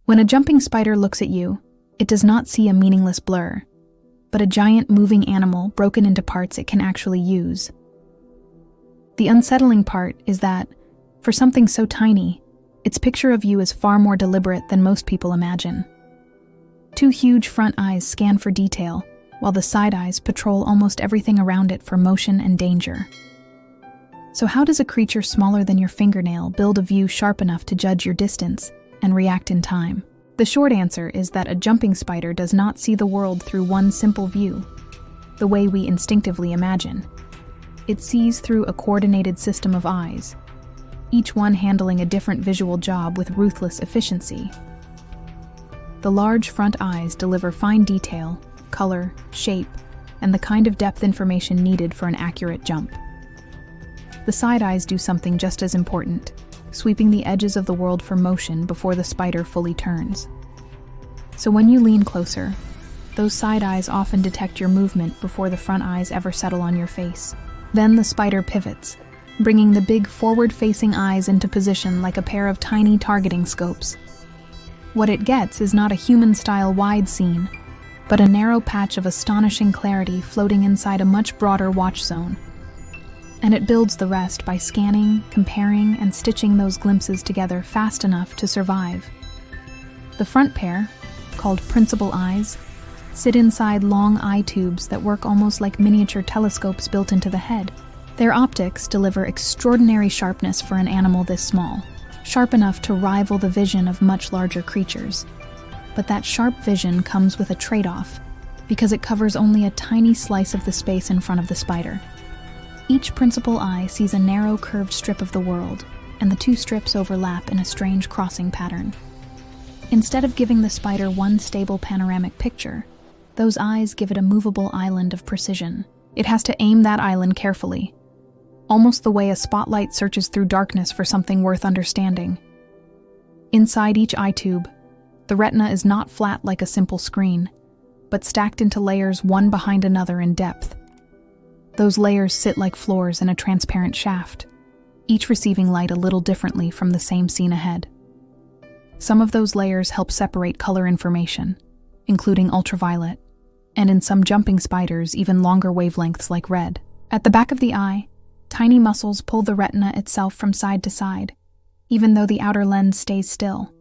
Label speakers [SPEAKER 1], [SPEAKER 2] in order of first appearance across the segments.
[SPEAKER 1] When a jumping spider looks at you, it does not see a meaningless blur, but a giant moving animal broken into parts it can actually use. The unsettling part is that, for something so tiny, its picture of you is far more deliberate than most people imagine. Two huge front eyes scan for detail, while the side eyes patrol almost everything around it for motion and danger. So how does a creature smaller than your fingernail build a view sharp enough to judge your distance and react in time? The short answer is that a jumping spider does not see the world through one simple view, the way we instinctively imagine. It sees through a coordinated system of eyes, each one handling a different visual job with ruthless efficiency. The large front eyes deliver fine detail, color, shape, and the kind of depth information needed for an accurate jump. The side eyes do something just as important, sweeping the edges of the world for motion before the spider fully turns. So when you lean closer, those side eyes often detect your movement before the front eyes ever settle on your face. Then the spider pivots, bringing the big forward-facing eyes into position like a pair of tiny targeting scopes. What it gets is not a human-style wide scene, but a narrow patch of astonishing clarity floating inside a much broader watch zone. And it builds the rest by scanning, comparing, and stitching those glimpses together fast enough to survive. The front pair, called principal eyes, sit inside long eye tubes that work almost like miniature telescopes built into the head. Their optics deliver extraordinary sharpness for an animal this small, sharp enough to rival the vision of much larger creatures. But that sharp vision comes with a trade-off, because it covers only a tiny slice of the space in front of the spider. Each principal eye sees a narrow curved strip of the world, and the two strips overlap in a strange crossing pattern. Instead of giving the spider one stable panoramic picture, those eyes give it a movable island of precision. It has to aim that island carefully, almost the way a spotlight searches through darkness for something worth understanding. Inside each eye tube, the retina is not flat like a simple screen, but stacked into layers one behind another in depth. Those layers sit like floors in a transparent shaft, each receiving light a little differently from the same scene ahead. Some of those layers help separate color information, including ultraviolet, and in some jumping spiders, even longer wavelengths like red. At the back of the eye, tiny muscles pull the retina itself from side to side, even though the outer lens stays still.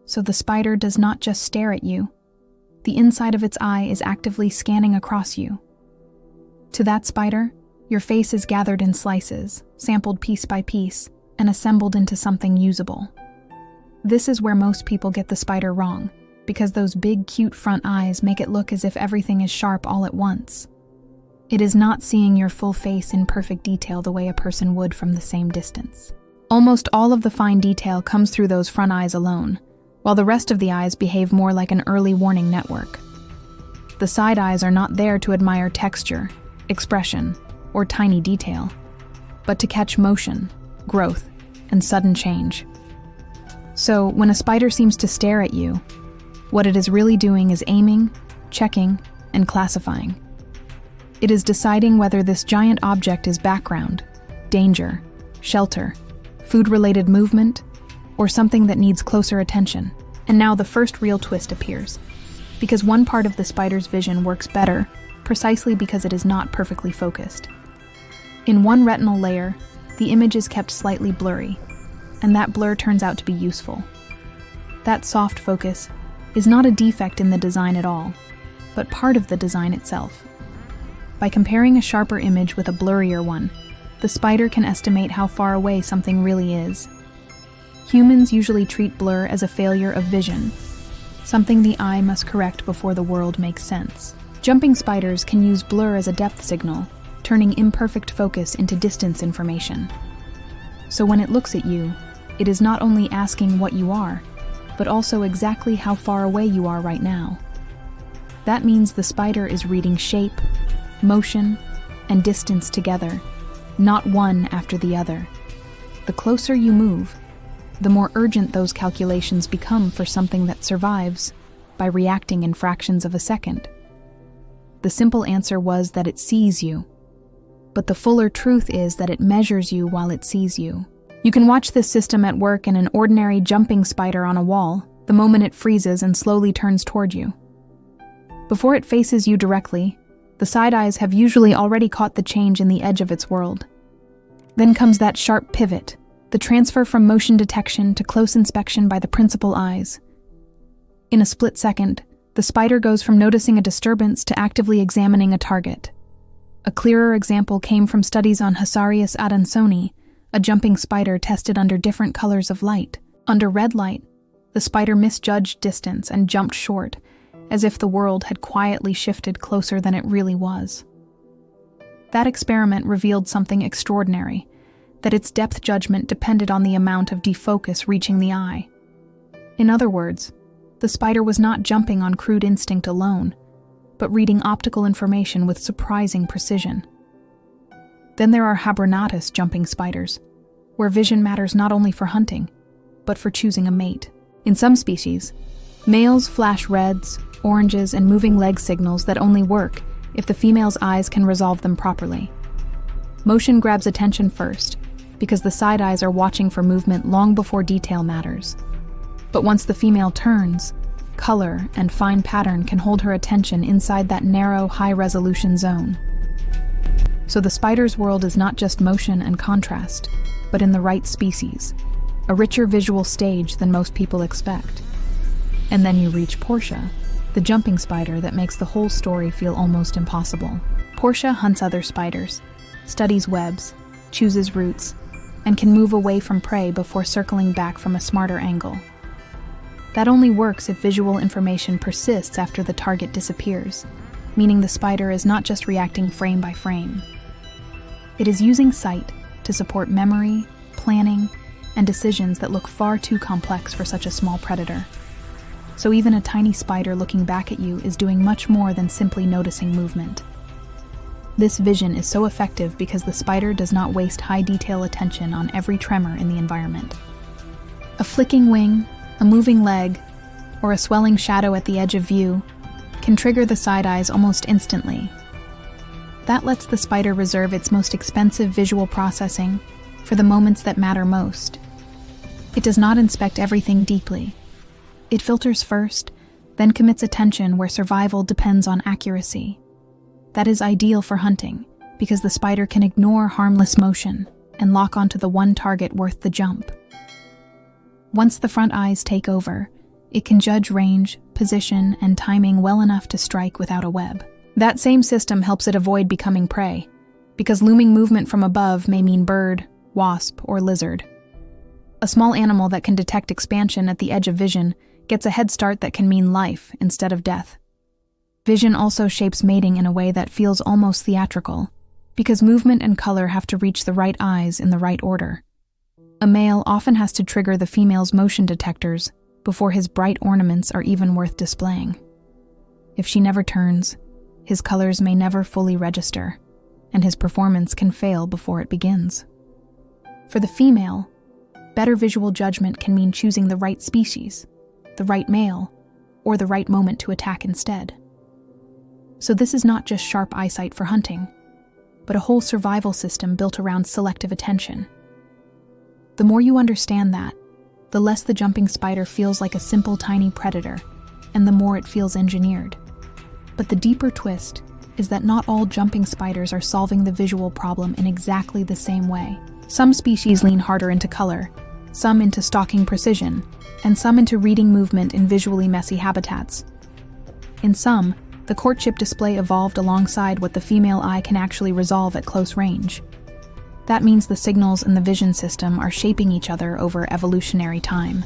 [SPEAKER 1] So the spider does not just stare at you. The inside of its eye is actively scanning across you. To that spider, your face is gathered in slices, sampled piece by piece, and assembled into something usable. This is where most people get the spider wrong, because those big, cute front eyes make it look as if everything is sharp all at once. It is not seeing your full face in perfect detail the way a person would from the same distance. Almost all of the fine detail comes through those front eyes alone, while the rest of the eyes behave more like an early warning network. The side eyes are not there to admire texture, expression, or tiny detail, but to catch motion, growth, and sudden change. So, when a spider seems to stare at you, what it is really doing is aiming, checking, and classifying. It is deciding whether this giant object is background, danger, shelter, food-related movement, or something that needs closer attention. And now the first real twist appears, because one part of the spider's vision works better precisely because it is not perfectly focused. In one retinal layer, the image is kept slightly blurry, and that blur turns out to be useful. That soft focus is not a defect in the design at all, but part of the design itself. By comparing a sharper image with a blurrier one, the spider can estimate how far away something really is. Humans usually treat blur as a failure of vision, something the eye must correct before the world makes sense. Jumping spiders can use blur as a depth signal, turning imperfect focus into distance information. So when it looks at you, it is not only asking what you are, but also exactly how far away you are right now. That means the spider is reading shape, motion, and distance together, not one after the other. The closer you move, the more urgent those calculations become for something that survives by reacting in fractions of a second. The simple answer was that it sees you, but the fuller truth is that it measures you while it sees you. You can watch this system at work in an ordinary jumping spider on a wall, the moment it freezes and slowly turns toward you. Before it faces you directly, the side eyes have usually already caught the change in the edge of its world. Then comes that sharp pivot, the transfer from motion detection to close inspection by the principal eyes. In a split second, the spider goes from noticing a disturbance to actively examining a target. A clearer example came from studies on Hasarius adansoni, a jumping spider tested under different colors of light. Under red light, the spider misjudged distance and jumped short, as if the world had quietly shifted closer than it really was. That experiment revealed something extraordinary, that its depth judgment depended on the amount of defocus reaching the eye. In other words, the spider was not jumping on crude instinct alone, but reading optical information with surprising precision. Then there are Habronattus jumping spiders, where vision matters not only for hunting, but for choosing a mate. In some species, males flash reds, oranges, and moving leg signals that only work if the female's eyes can resolve them properly. Motion grabs attention first, because the side eyes are watching for movement long before detail matters. But once the female turns, color and fine pattern can hold her attention inside that narrow, high-resolution zone. So the spider's world is not just motion and contrast, but in the right species, a richer visual stage than most people expect. And then you reach Portia, the jumping spider that makes the whole story feel almost impossible. Portia hunts other spiders, studies webs, chooses routes, and can move away from prey before circling back from a smarter angle. That only works if visual information persists after the target disappears, meaning the spider is not just reacting frame by frame. It is using sight to support memory, planning, and decisions that look far too complex for such a small predator. So even a tiny spider looking back at you is doing much more than simply noticing movement. This vision is so effective because the spider does not waste high-detail attention on every tremor in the environment. A flicking wing, a moving leg, or a swelling shadow at the edge of view can trigger the side eyes almost instantly. That lets the spider reserve its most expensive visual processing for the moments that matter most. It does not inspect everything deeply. It filters first, then commits attention where survival depends on accuracy. That is ideal for hunting, because the spider can ignore harmless motion and lock onto the one target worth the jump. Once the front eyes take over, it can judge range, position, and timing well enough to strike without a web. That same system helps it avoid becoming prey, because looming movement from above may mean bird, wasp, or lizard. A small animal that can detect expansion at the edge of vision gets a head start that can mean life instead of death. Vision also shapes mating in a way that feels almost theatrical, because movement and color have to reach the right eyes in the right order. A male often has to trigger the female's motion detectors before his bright ornaments are even worth displaying. If she never turns, his colors may never fully register, and his performance can fail before it begins. For the female, better visual judgment can mean choosing the right species, the right male, or the right moment to attack instead. So this is not just sharp eyesight for hunting, but a whole survival system built around selective attention. The more you understand that, the less the jumping spider feels like a simple tiny predator, and the more it feels engineered. But the deeper twist is that not all jumping spiders are solving the visual problem in exactly the same way. Some species lean harder into color, some into stalking precision, and some into reading movement in visually messy habitats. In some, the courtship display evolved alongside what the female eye can actually resolve at close range. That means the signals in the vision system are shaping each other over evolutionary time.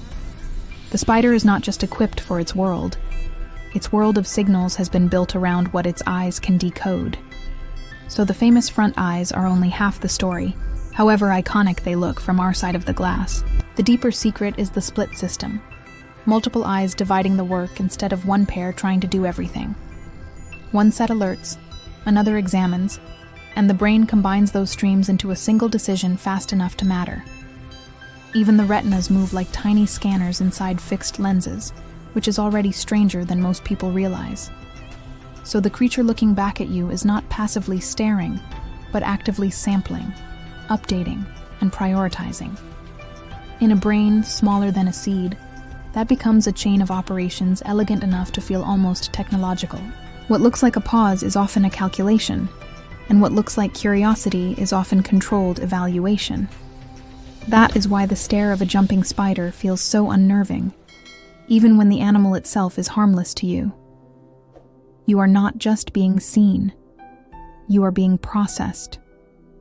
[SPEAKER 1] The spider is not just equipped for its world. Its world of signals has been built around what its eyes can decode. So the famous front eyes are only half the story, however iconic they look from our side of the glass. The deeper secret is the split system. Multiple eyes dividing the work instead of one pair trying to do everything. One set alerts, another examines, and the brain combines those streams into a single decision fast enough to matter. Even the retinas move like tiny scanners inside fixed lenses, which is already stranger than most people realize. So the creature looking back at you is not passively staring, but actively sampling, updating, and prioritizing. In a brain smaller than a seed, that becomes a chain of operations elegant enough to feel almost technological. What looks like a pause is often a calculation, and what looks like curiosity is often controlled evaluation. That is why the stare of a jumping spider feels so unnerving, even when the animal itself is harmless to you. You are not just being seen, you are being processed.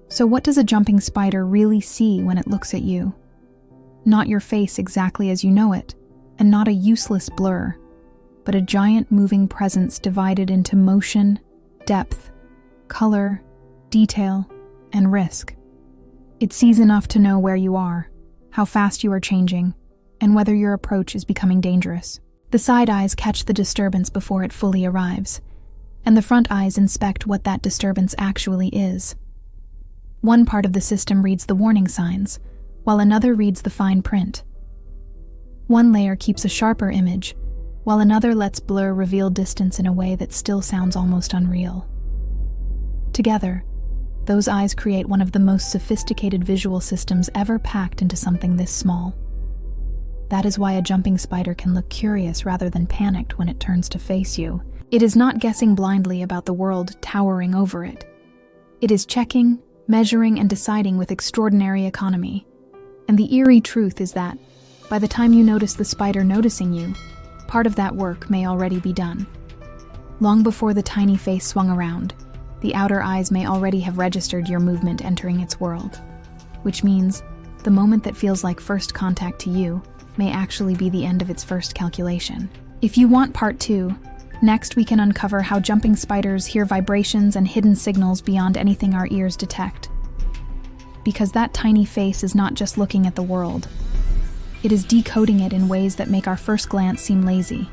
[SPEAKER 1] So what does a jumping spider really see when it looks at you? Not your face exactly as you know it, and not a useless blur, but a giant moving presence divided into motion, depth, color, detail, and risk. It sees enough to know where you are, how fast you are changing, and whether your approach is becoming dangerous. The side eyes catch the disturbance before it fully arrives, and the front eyes inspect what that disturbance actually is. One part of the system reads the warning signs, while another reads the fine print. One layer keeps a sharper image, while another lets blur reveal distance in a way that still sounds almost unreal. Together, those eyes create one of the most sophisticated visual systems ever packed into something this small. That is why a jumping spider can look curious rather than panicked when it turns to face you. It is not guessing blindly about the world towering over it. It is checking, measuring, and deciding with extraordinary economy. And the eerie truth is that, by the time you notice the spider noticing you, part of that work may already be done. Long before the tiny face swung around, the outer eyes may already have registered your movement entering its world, which means the moment that feels like first contact to you may actually be the end of its first calculation. If you want part 2, next we can uncover how jumping spiders hear vibrations and hidden signals beyond anything our ears detect. Because that tiny face is not just looking at the world, it is decoding it in ways that make our first glance seem lazy.